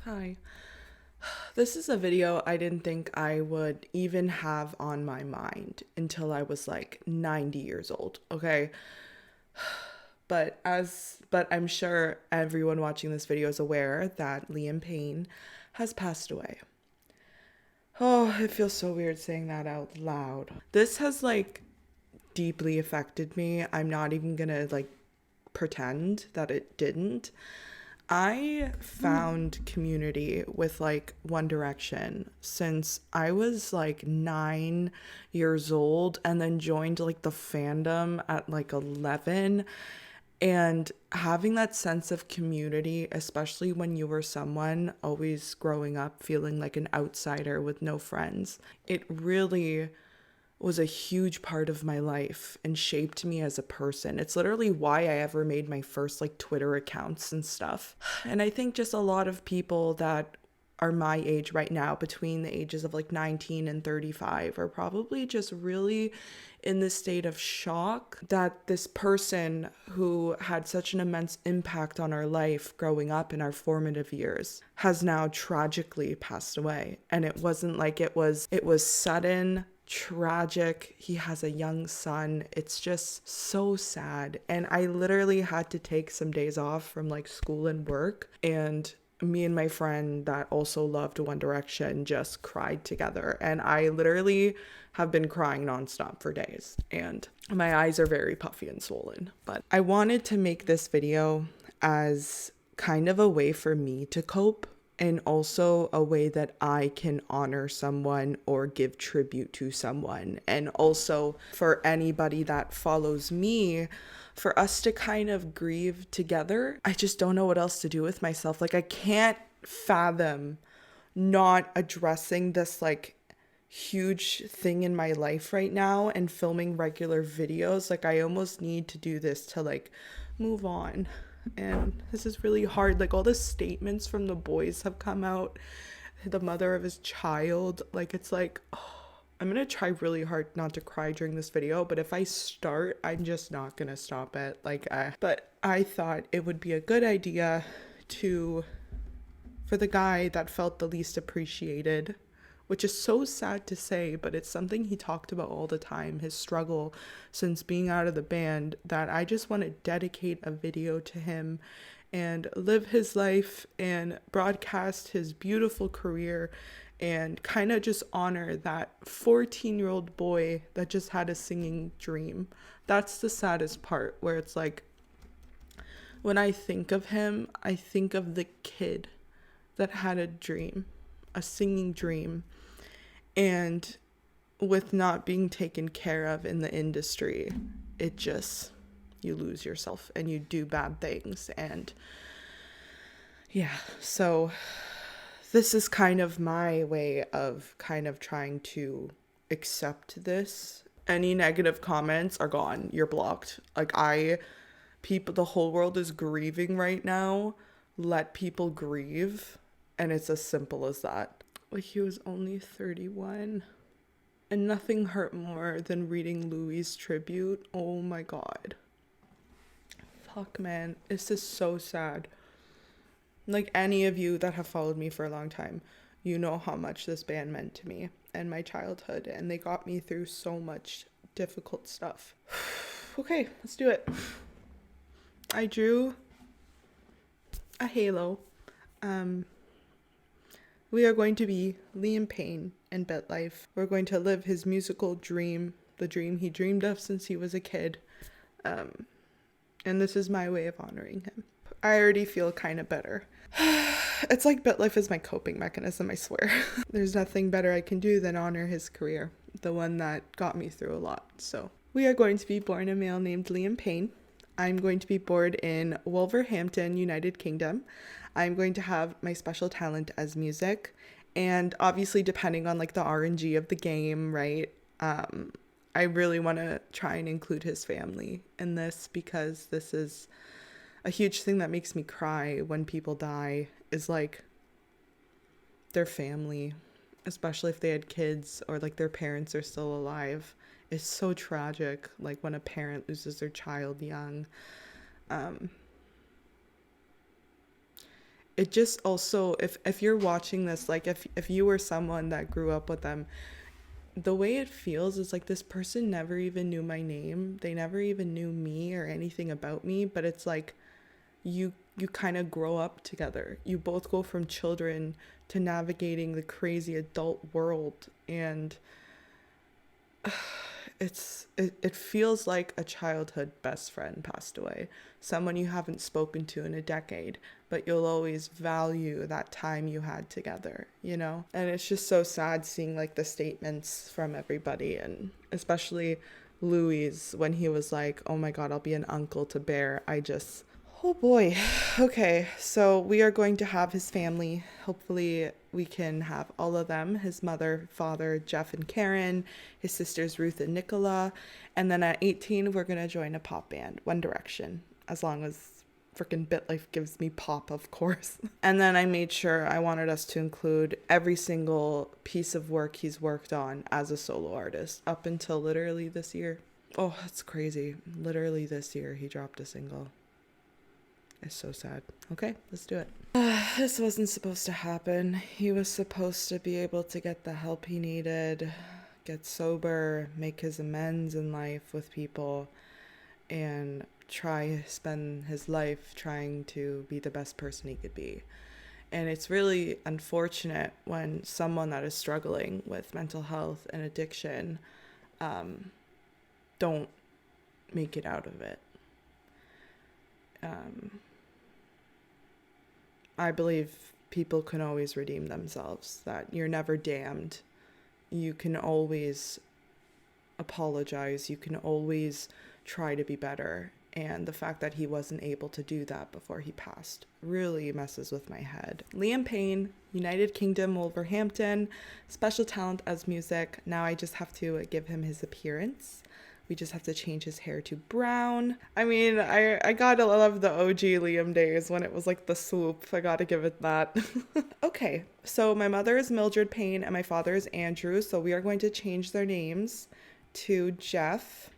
Hi. This is a video I didn't think I would even have on my mind until I was like 90 years old, okay? But I'm sure everyone watching this video is aware that Liam Payne has passed away. Oh, it feels so weird saying that out loud. This has deeply affected me. I'm not even gonna pretend that it didn't. I found community with One Direction since I was 9 years old, and then joined the fandom at 11. And having that sense of community, especially when you were someone always growing up feeling like an outsider with no friends, it really was a huge part of my life and shaped me as a person. It's literally why I ever made my first Twitter accounts and stuff. And I think just a lot of people that are my age right now, between the ages of 19 and 35, are probably just really in this state of shock that this person who had such an immense impact on our life growing up in our formative years has now tragically passed away. And it wasn't it was sudden, tragic. He has a young son. It's just so sad. And I literally had to take some days off from school and work, and me and my friend that also loved One Direction just cried together. And I literally have been crying nonstop for days, and my eyes are very puffy and swollen. But I wanted to make this video as kind of a way for me to cope, and also a way that I can honor someone or give tribute to someone. And also for anybody that follows me, for us to kind of grieve together. I just don't know what else to do with myself. I can't fathom not addressing this huge thing in my life right now and filming regular videos. I almost need to do this to move on. And this is really hard. All the statements from the boys have come out. The mother of his child, oh, I'm gonna try really hard not to cry during this video, but if I start, I'm just not gonna stop it. But I thought it would be a good idea for the guy that felt the least appreciated, which is so sad to say, but it's something he talked about all the time, his struggle since being out of the band, that I just want to dedicate a video to him and live his life and broadcast his beautiful career and kind of just honor that 14-year-old boy that just had a singing dream. That's the saddest part, where it's when I think of him, I think of the kid that had a dream, a singing dream, and with not being taken care of in the industry, it just, you lose yourself and you do bad things. And yeah, so this is kind of my way of kind of trying to accept this. Any negative comments are gone. You're blocked. The whole world is grieving right now. Let people grieve. And it's as simple as that. He was only 31. And nothing hurt more than reading Louis' tribute. Oh my God. Fuck, man. This is so sad. Any of you that have followed me for a long time, you know how much this band meant to me and my childhood, and they got me through so much difficult stuff. Okay, let's do it. I drew a halo. We are going to be Liam Payne and BitLife. We're going to live his musical dream, the dream he dreamed of since he was a kid. And this is my way of honoring him. I already feel kind of better. It's BitLife is my coping mechanism, I swear. There's nothing better I can do than honor his career, the one that got me through a lot. So we are going to be born a male named Liam Payne. I'm going to be born in Wolverhampton, United Kingdom. I'm going to have my special talent as music. And obviously, depending on the RNG of the game, right? I really want to try and include his family in this, because this is a huge thing that makes me cry when people die, is their family, especially if they had kids or their parents are still alive. It's so tragic, when a parent loses their child young. it just also, if you're watching this, like if you were someone that grew up with them, the way it feels is like this person never even knew my name. They never even knew me or anything about me, but it's like you kind of grow up together. You both go from children to navigating the crazy adult world, and it feels like a childhood best friend passed away, someone you haven't spoken to in a decade, but you'll always value that time you had together, you know? And it's just so sad seeing like the statements from everybody, and especially Louis when he was like, oh my god, I'll be an uncle to Bear. Oh boy. Okay, so we are going to have his family. Hopefully we can have all of them. His mother, father, Jeff and Karen, his sisters, Ruth and Nicola. And then at 18, we're going to join a pop band, One Direction, as long as freaking BitLife gives me pop, of course. And then I made sure I wanted us to include every single piece of work he's worked on as a solo artist up until literally this year. Oh, that's crazy. Literally this year he dropped a single. It's so sad. Okay, let's do it. This wasn't supposed to happen. He was supposed to be able to get the help he needed, get sober, make his amends in life with people, and spend his life trying to be the best person he could be. And it's really unfortunate when someone that is struggling with mental health and addiction don't make it out of it. I believe people can always redeem themselves, that you're never damned. You can always apologize. You can always try to be better. And the fact that he wasn't able to do that before he passed really messes with my head. Liam Payne, United Kingdom, Wolverhampton, special talent as music. Now I just have to give him his appearance. We just have to change his hair to brown. I mean, I gotta love the OG Liam days when it was like the swoop. I gotta give it that. Okay, so my mother is Mildred Payne and my father is Andrew. So we are going to change their names to Jeff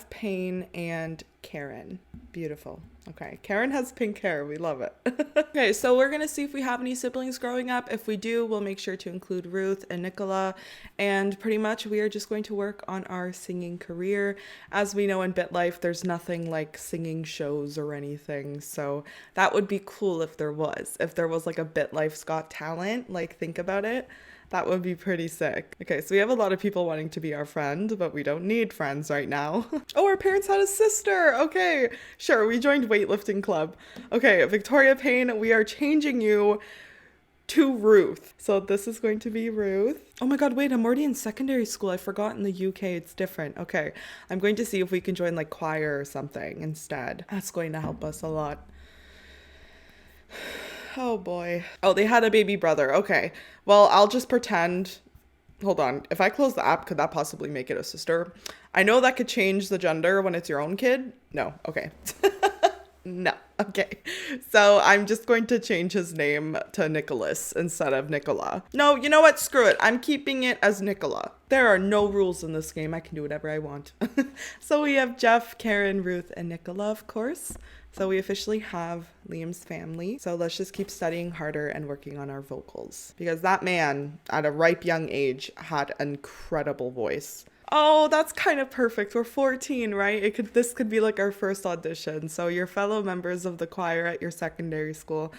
Payne and Karen. Beautiful. Okay, Karen has pink hair. We love it. Okay, so we're gonna see if we have any siblings growing up. If we do, we'll make sure to include Ruth and Nicola. And pretty much we are just going to work on our singing career. As we know in BitLife, there's nothing like singing shows or anything. So that would be cool if there was. If there was like a BitLife's Got Talent, like think about it. That would be pretty sick. Okay, so we have a lot of people wanting to be our friend, but we don't need friends right now. Oh, our parents had a sister. Okay, sure, we joined weightlifting club. Okay, Victoria Payne, we are changing you to Ruth. So this is going to be Ruth. Oh my god, wait, I'm already in secondary school. I forgot in the UK it's different. Okay, I'm going to see if we can join like choir or something instead. That's going to help us a lot. Oh boy. Oh, they had a baby brother. Okay. Well, I'll just pretend. Hold on. If I close the app, could that possibly make it a sister? I know that could change the gender when it's your own kid. No. Okay. No. Okay. So I'm just going to change his name to Nicholas instead of Nicola. No, you know what? Screw it. I'm keeping it as Nicola. There are no rules in this game. I can do whatever I want. So we have Jeff, Karen, Ruth, and Nicola, of course. So we officially have Liam's family. So let's just keep studying harder and working on our vocals. Because that man, at a ripe young age, had an incredible voice. Oh, that's kind of perfect. We're 14, right? This could be like our first audition. So your fellow members of the choir at your secondary school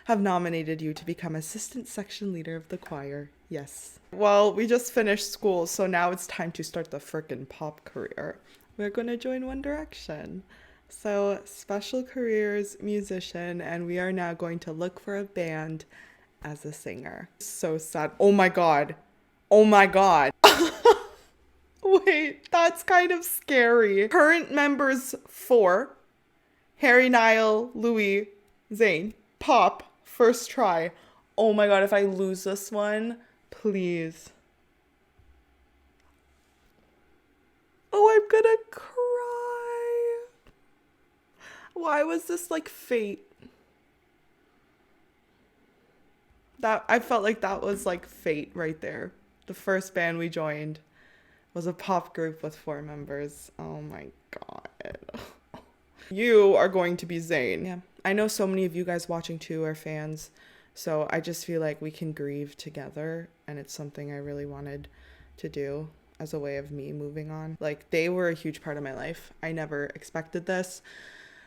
have nominated you to become assistant section leader of the choir. Yes. Well, we just finished school, so now it's time to start the frickin' pop career. We're gonna join One Direction. So, special careers, musician, and we are now going to look for a band as a singer. So sad. Oh my god. Oh my god. Wait, that's kind of scary. Current members 4. Harry, Niall, Louis, Zayn. Pop, first try. Oh my god, if I lose this one, please. Oh, I'm gonna cry. Why was this like fate? I felt like that was like fate right there. The first band we joined was a pop group with 4 members. Oh my god. You are going to be Zayn. Yeah. I know so many of you guys watching too are fans So I just feel like we can grieve together, and it's something I really wanted to do as a way of me moving on. Like, they were a huge part of my life. I never expected this.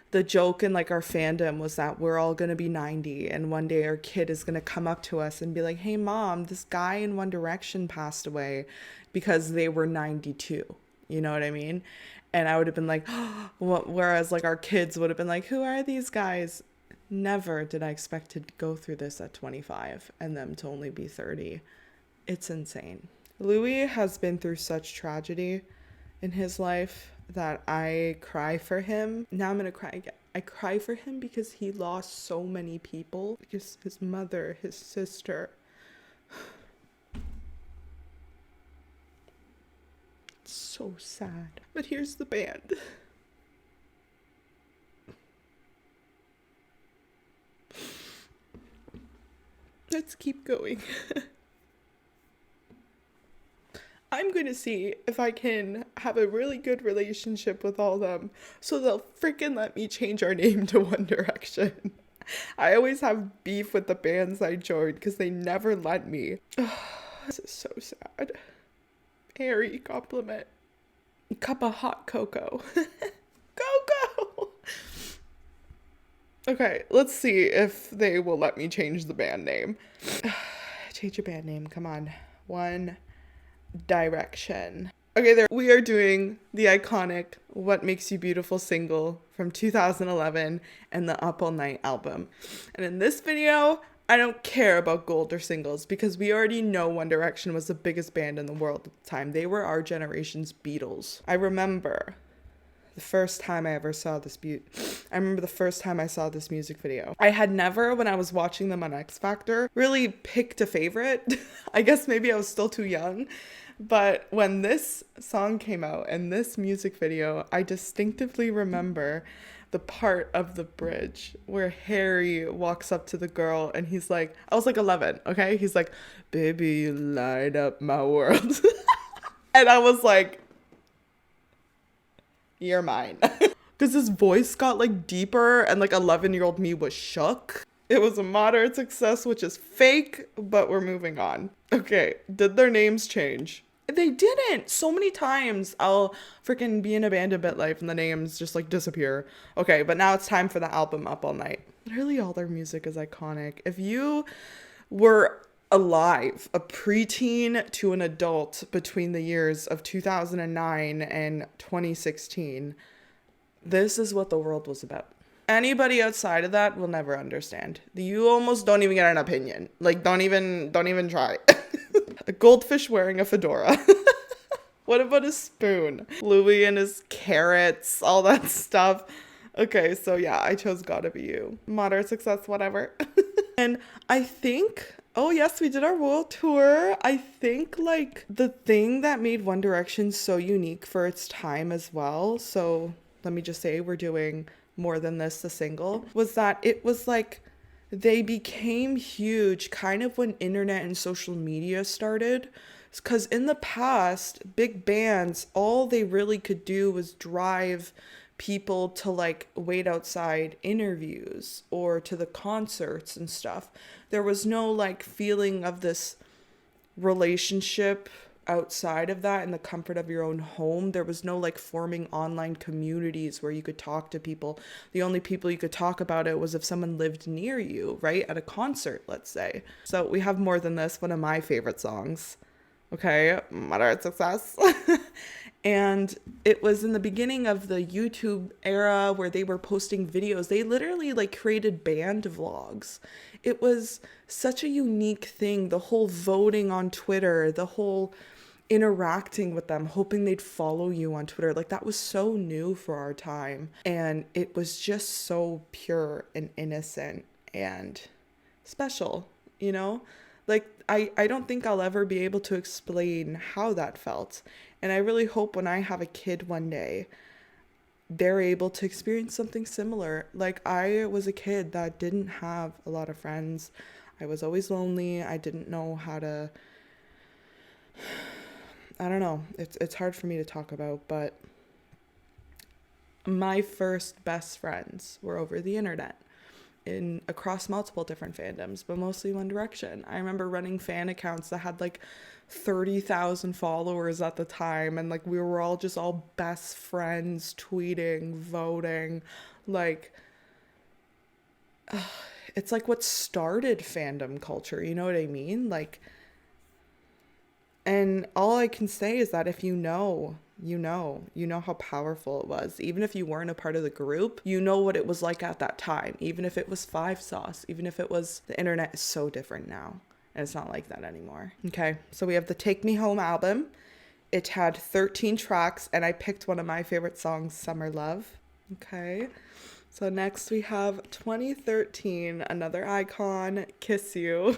The joke in like our fandom was that we're all going to be 90 and one day our kid is going to come up to us and be like, hey mom, this guy in One Direction passed away, because they were 92. You know what I mean? And I would have been like, oh, whereas like our kids would have been like, who are these guys? Never did I expect to go through this at 25 and them to only be 30. It's insane. Louis has been through such tragedy in his life that I cry for him. Now I'm gonna cry again. I cry for him because he lost so many people. Because his mother, his sister. It's so sad. But here's the band. Let's keep going. I'm going to see if I can have a really good relationship with all of them so they'll freaking let me change our name to One Direction. I always have beef with the bands I joined because they never let me. This is so sad. Harry, compliment. Cup of hot cocoa. Cocoa! Okay, let's see if they will let me change the band name. Change your band name, come on. One Direction. Okay, there we are doing the iconic What Makes You Beautiful single from 2011 and the Up All Night album. And in this video, I don't care about gold or singles because we already know One Direction was the biggest band in the world at the time. They were our generation's Beatles. I remember the first time I saw this music video. I had never, when I was watching them on X Factor, really picked a favorite. I guess maybe I was still too young. But when this song came out and this music video, I distinctively remember the part of the bridge where Harry walks up to the girl and he's like, I was like 11, okay? He's like, baby, you light up my world. And I was like, you're mine. Because his voice got like deeper and like 11-year-old me was shook. It was a moderate success, which is fake, but we're moving on. Okay, did their names change? They didn't. So many times I'll freaking be in a band in BitLife and the names just like disappear. Okay, but now it's time for the album Up All Night. Literally all their music is iconic. If you were alive, a preteen to an adult between the years of 2009 and 2016, this is what the world was about. Anybody outside of that will never understand. You almost don't even get an opinion. Like, don't even try. A goldfish wearing a fedora. What about a spoon? Louis and his carrots, all that stuff. Okay, so yeah, I chose Gotta Be You. Moderate success, whatever. And I think, oh yes, we did our world tour. I think like the thing that made One Direction so unique for its time as well, so let me just say we're doing More Than This, the single, was that it was like they became huge kind of when internet and social media started. Because in the past, big bands, all they really could do was drive people to like wait outside interviews or to the concerts and stuff. There was no like feeling of this relationship outside of that in the comfort of your own home. There was no like forming online communities where you could talk to people. The only people you could talk about it was if someone lived near you, right? At a concert, let's say. So we have More Than This, one of my favorite songs. Okay, moderate success. And it was in the beginning of the YouTube era where they were posting videos. They literally like created band vlogs. It was such a unique thing. The whole voting on Twitter, the whole interacting with them, hoping they'd follow you on Twitter. Like that was so new for our time. And it was just so pure and innocent and special, you know? Like, I don't think I'll ever be able to explain how that felt. And I really hope when I have a kid one day, they're able to experience something similar. Like, I was a kid that didn't have a lot of friends. I was always lonely. I didn't know how to... I don't know. It's hard for me to talk about, but my first best friends were over the internet. in across multiple different fandoms, but mostly One Direction. I remember running fan accounts that had like 30,000 followers at the time, and like we were all just all best friends, tweeting, voting, like it's like what started fandom culture, you know what I mean? Like, and all I can say is that if you know how powerful it was. Even if you weren't a part of the group, you know what it was like at that time. Even if it was Five Sauce, even if it was, the internet is so different now. And it's not like that anymore. Okay, so we have the Take Me Home album. It had 13 tracks, and I picked one of my favorite songs, Summer Love. Okay, so next we have 2013, another icon, Kiss You.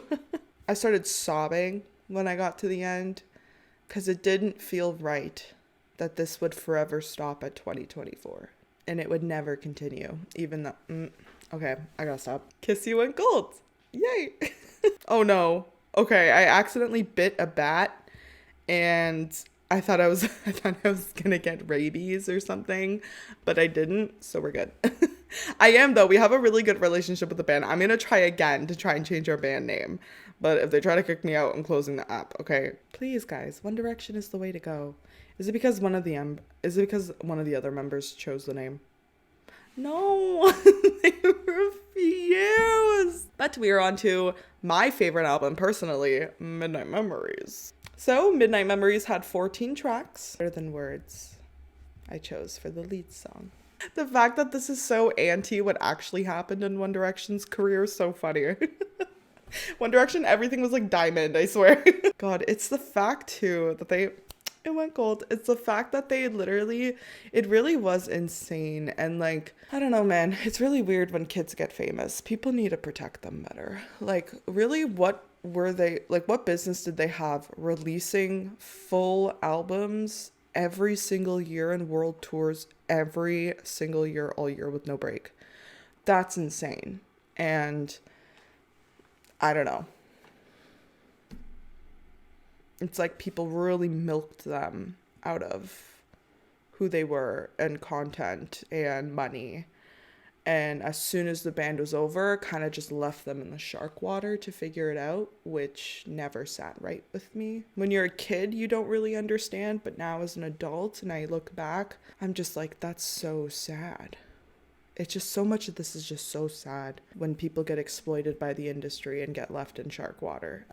I started sobbing when I got to the end because it didn't feel right that this would forever stop at 2024 and it would never continue, even though okay, I gotta stop. Kiss You went gold. Yay. Oh no. Okay, I accidentally bit a bat and I thought I was gonna get rabies or something, but I didn't, so we're good. I am though. We have a really good relationship with the band. I'm gonna try again to try and change our band name, but if they try to kick me out, I'm closing the app. Okay, please guys, One Direction is the way to go. Is it because one of the other members chose the name? No, they refuse. But we are on to my favorite album personally, Midnight Memories. So Midnight Memories had 14 tracks. Better Than Words, I chose for the lead song. The fact that this is so anti what actually happened in One Direction's career is so funny. One Direction, everything was like diamond, I swear. God, it's the fact too that it went gold. It's the fact that it really was insane. And like, I don't know, man, it's really weird when kids get famous. People need to protect them better. Like, really, what business did they have releasing full albums every single year and world tours every single year, all year with no break? That's insane. And I don't know. It's like people really milked them out of who they were and content and money. And as soon as the band was over, kind of just left them in the shark water to figure it out, which never sat right with me. When you're a kid, you don't really understand, but now as an adult and I look back, I'm just like, that's so sad. It's just so much of this is just so sad when people get exploited by the industry and get left in shark water.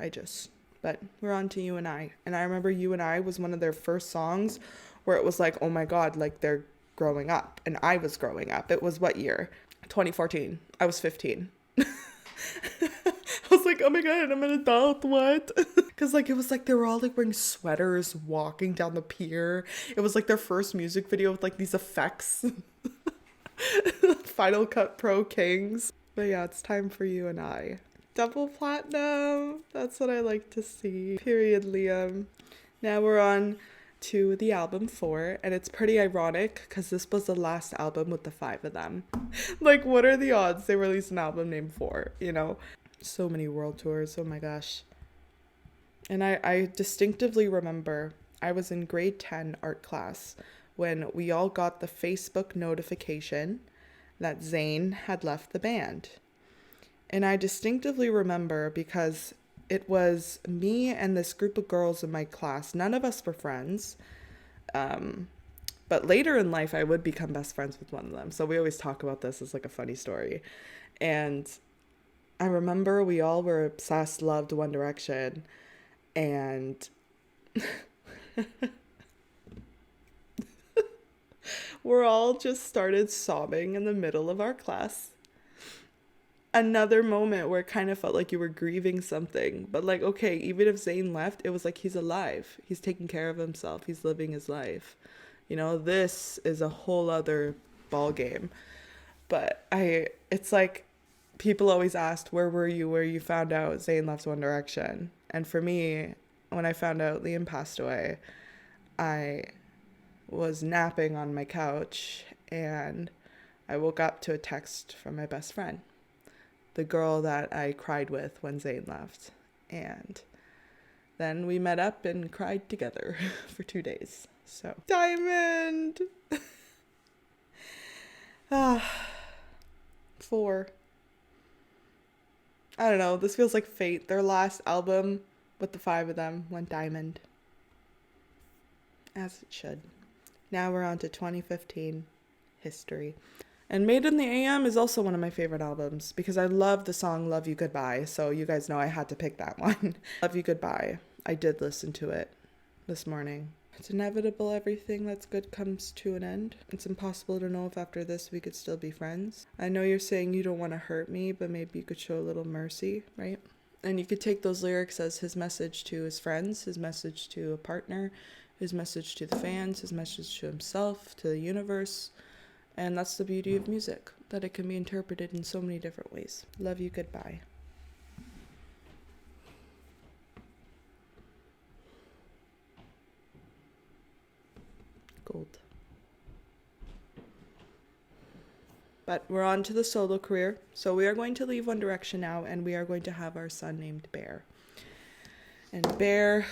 But we're on to You and I. And I remember You and I was one of their first songs where it was like, oh my God, like they're growing up. And I was growing up. It was what year? 2014. I was 15. I was like, oh my God, I'm an adult, what? Because like, it was like they were all like wearing sweaters, walking down the pier. It was like their first music video with like these effects. Final Cut Pro Kings. But yeah, it's time for You and I. Double platinum. That's what I like to see. Period, Liam. Now we're on to the album 4, and it's pretty ironic because this was the last album with the 5 of them. Like, what are the odds they released an album named 4, you know? So many world tours, oh my gosh. And I distinctively remember I was in grade 10 art class when we all got the Facebook notification that Zayn had left the band. And I distinctively remember because it was me and this group of girls in my class. None of us were friends. But later in life, I would become best friends with one of them. So we always talk about this as like a funny story. And I remember we all were obsessed, loved One Direction. And we're all just started sobbing in the middle of our class. Another moment where it kind of felt like you were grieving something. But like, okay, even if Zayn left, it was like he's alive. He's taking care of himself. He's living his life. You know, this is a whole other ball game. But it's like people always asked, where were you where you found out Zayn left One Direction? And for me, when I found out Liam passed away, I was napping on my couch and I woke up to a text from my best friend, the girl that I cried with when Zayn left. And then we met up and cried together for 2 days. So, Diamond! 4. I don't know, this feels like fate. Their last album with the 5 of them went diamond. As it should. Now we're on to 2015 history. And Made in the AM is also one of my favorite albums because I love the song Love You Goodbye. So you guys know I had to pick that one. Love You Goodbye. I did listen to it this morning. It's inevitable everything that's good comes to an end. It's impossible to know if after this we could still be friends. I know you're saying you don't want to hurt me, but maybe you could show a little mercy, right? And you could take those lyrics as his message to his friends, his message to a partner, his message to the fans, his message to himself, to the universe. And that's the beauty of music, that it can be interpreted in so many different ways. Love You Goodbye. Gold. But we're on to the solo career. So we are going to leave One Direction now, and we are going to have our son named Bear. And Bear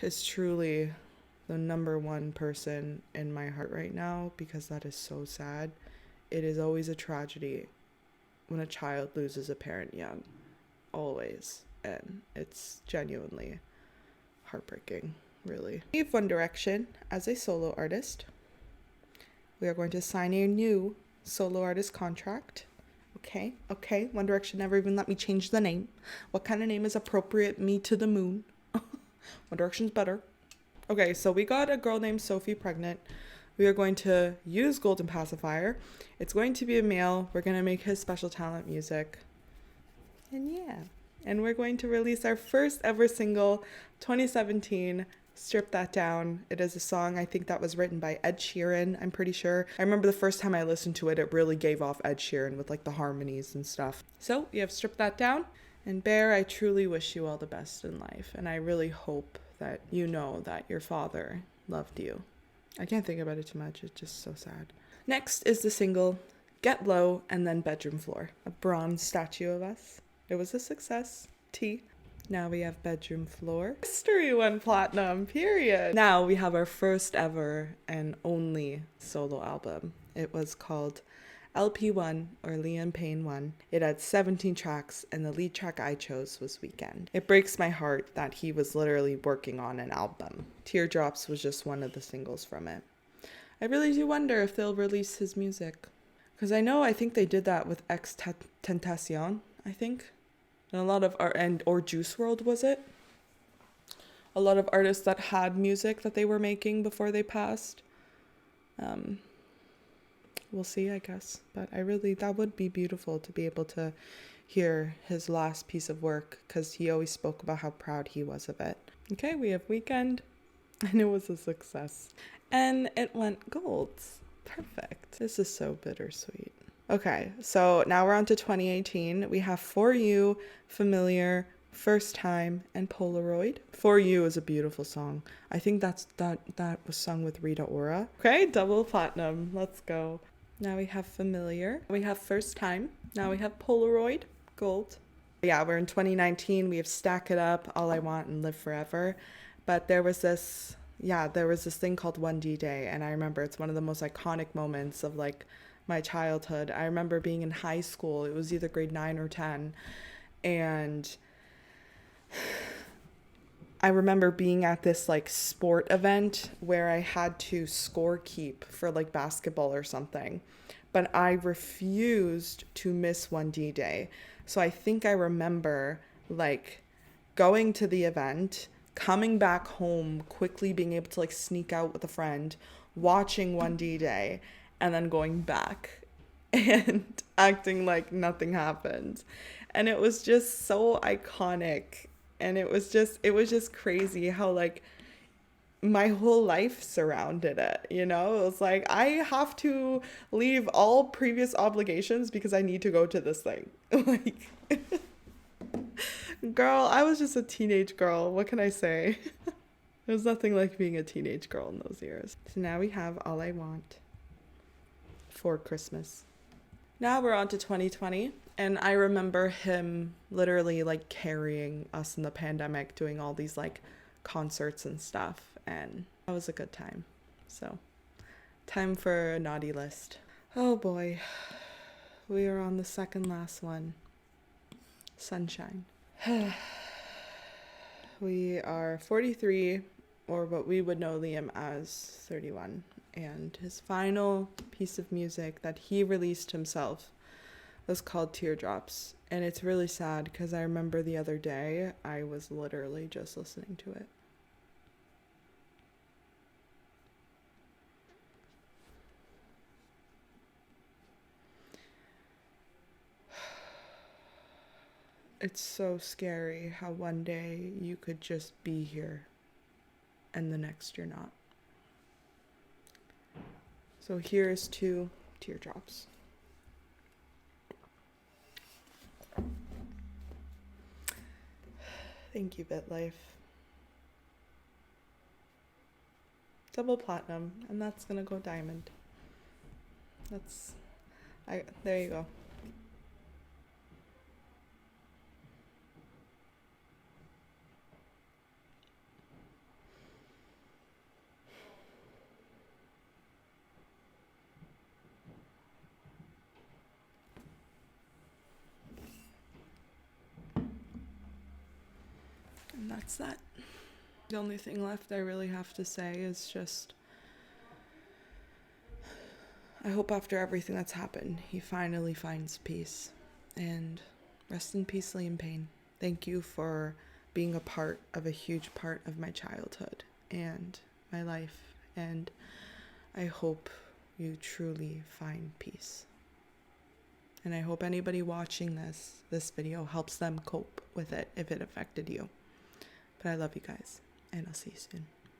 is truly the number one person in my heart right now because that is so sad. It is always a tragedy when a child loses a parent young. Always. And it's genuinely heartbreaking, really. Leave One Direction as a solo artist. We are going to sign a new solo artist contract. Okay. One Direction never even let me change the name. What kind of name is appropriate? Me to the moon. One Direction's better. Okay, so we got a girl named Sophie pregnant. We are going to use Golden Pacifier. It's going to be a male. We're going to make his special talent music. And yeah. And we're going to release our first ever single, 2017, Strip That Down. It is a song, I think that was written by Ed Sheeran, I'm pretty sure. I remember the first time I listened to it, it really gave off Ed Sheeran with like the harmonies and stuff. So we have Strip That Down. And Bear, I truly wish you all the best in life. And I really hope that you know that your father loved you. I can't think about it too much. It's just so sad. Next is the single Get Low and then Bedroom Floor. A bronze statue of us. It was a success. T. Now we have Bedroom Floor. History went platinum, period. Now we have our first ever and only solo album. It was called LP1 or Liam Payne 1. It had 17 tracks and the lead track I chose was Weekend. It breaks my heart that he was literally working on an album. Teardrops was just one of the singles from it. I really do wonder if they'll release his music. Because I think they did that with Ex Tentacion, I think. And a lot of or Juice WRLD, was it? A lot of artists that had music that they were making before they passed. We'll see, I guess. But that would be beautiful to be able to hear his last piece of work because he always spoke about how proud he was of it. Okay, we have Weekend, and it was a success. And it went gold. Perfect. This is so bittersweet. Okay, so now we're on to 2018. We have For You, Familiar, First Time, and Polaroid. For You is a beautiful song. I think that was sung with Rita Ora. Okay, double platinum. Let's go. Now we have Familiar. We have First Time. Now we have Polaroid, gold. Yeah, we're in 2019. We have Stack It Up, All I Want, and Live Forever. But there was this thing called 1D Day, and I remember it's one of the most iconic moments of like my childhood. I remember being in high school. It was either grade 9 or 10, and I remember being at this like sport event where I had to score keep for like basketball or something, but I refused to miss 1D Day. So I think I remember like going to the event, coming back home, quickly being able to like sneak out with a friend, watching 1D Day, and then going back and acting like nothing happened. And it was just so iconic. And it was just crazy how like my whole life surrounded it, you know? It was like, I have to leave all previous obligations because I need to go to this thing. Like, girl, I was just a teenage girl. What can I say? There's nothing like being a teenage girl in those years. So now we have All I Want for Christmas. Now we're on to 2020. And I remember him literally like carrying us in the pandemic, doing all these like concerts and stuff. And that was a good time. So time for a naughty list. Oh boy. We are on the second last one. sunshine. We are 43, or what we would know Liam as 31, and his final piece of music that he released himself was called Teardrops, and it's really sad because I remember the other day I was literally just listening to it. It's so scary how one day you could just be here and the next you're not. So here's to Teardrops. Thank you, BitLife. Double platinum, and that's gonna go diamond. There you go. And that's that. The only thing left I really have to say is just, I hope after everything that's happened, he finally finds peace. And rest in peace, Liam Payne. Thank you for being a huge part of my childhood and my life. And I hope you truly find peace. And I hope anybody watching this video helps them cope with it if it affected you. But I love you guys, and I'll see you soon.